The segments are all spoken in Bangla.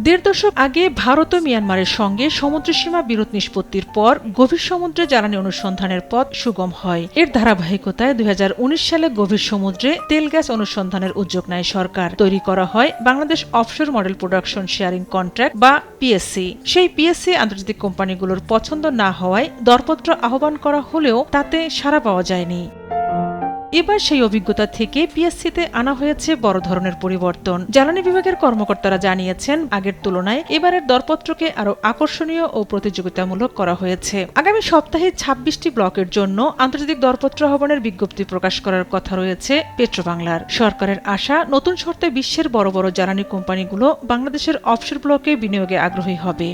দেড় দশক আগে ভারত ও মিয়ানমারের সঙ্গে সমুদ্রসীমা বিরোধ নিষ্পত্তির পর গভীর সমুদ্রে জ্বালানি অনুসন্ধানের পথ সুগম হয়। এর ধারাবাহিকতায় ২০১৯ সালে গভীর সমুদ্রে তেল গ্যাস অনুসন্ধানের উদ্যোগ নেয় সরকার। তৈরি করা হয় Bangladesh offshore model production sharing contract বা পিএসসি। সেই পিএসসি আন্তর্জাতিক কোম্পানিগুলোর পছন্দ না হওয়ায় দরপত্র আহ্বান করা হলেও তাতে সাড়া পাওয়া যায়নি। এবার সেই অভিজ্ঞতা থেকে পিএসসিতে আনা হয়েছে বড় ধরনের পরিবর্তন। জ্বালানি বিভাগের কর্মকর্তারা জানিয়েছেন, আগের তুলনায় এবারের দরপত্রকে আরো আকর্ষণীয় ও প্রতিযোগিতামূলক করা হয়েছে। আগামী সপ্তাহে ২৬টি ব্লকের জন্য আন্তর্জাতিক দরপত্র আহ্বানের বিজ্ঞপ্তি প্রকাশ করার কথা রয়েছে পেট্রোবাংলার। সরকারের আশা, নতুন শর্তে বিশ্বের বড় বড় জ্বালানি কোম্পানিগুলো বাংলাদেশের অফশোর ব্লকে বিনিয়োগে আগ্রহী হবে।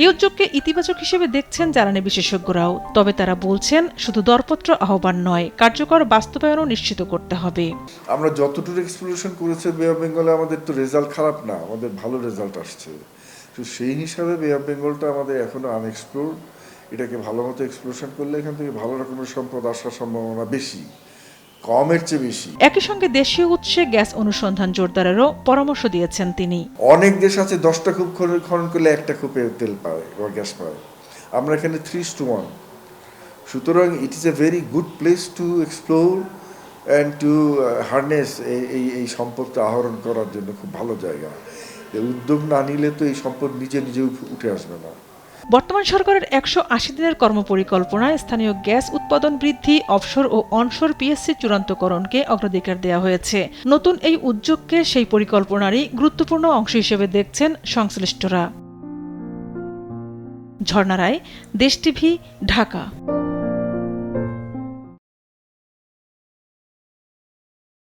এই উদ্যোগকে ইতিবাচক হিসেবে দেখছেন জ্বালানি বিশেষজ্ঞরাও। তবে তারা বলছেন, শুধু দরপত্র আহ্বান নয়, কার্যকর বাস্তবায়নও নিশ্চিত করতে হবে। আমরা যতটুকু এক্সপ্লোরেশন করেছে বে অফ বেঙ্গলে, আমাদের তো রেজাল্ট খারাপ না, আমাদের ভালো রেজাল্ট আসছে। তো সেই হিসাবে বে অফ বেঙ্গলটা আমাদের এখনো আনএক্সপ্লোর। এটাকে ভালো মতো এক্সপ্লোরেশন করলে এখান থেকে ভালো রকমের সম্পদ আসার সম্ভাবনা বেশি, কমের চেয়ে বেশি। একই সঙ্গে দেশীয় উৎসে গ্যাস অনুসন্ধান জোরদারেরও পরামর্শ দিয়েছেন তিনি। অনেক দেশ আছে 10টা কূপ খনন করলে 1টা কূপে তেল পায় বা গ্যাস পায়, আমরা এখানে 3:1। সুতরাং it is a very good place to explore and to harness. এই সম্পদটা আহরণ করার জন্য খুব ভালো জায়গা। উদ্যোগ না নিলে তো এই সম্পদ নিজে নিজে উঠে আসবে না। বর্তমান সরকারের ১৮০ দিনের কর্মপরিকল্পনায় স্থানীয় গ্যাস উৎপাদন বৃদ্ধি, অফশোর ও অনশোর পিএসসি চূড়ান্তকরণকে অগ্রাধিকার দেওয়া হয়েছে। নতুন এই উদ্যোগকে সেই পরিকল্পনারই গুরুত্বপূর্ণ অংশ হিসেবে দেখছেন সংশ্লিষ্টরা। ঝর্ণা রায়, দেশ টিভি, ঢাকা।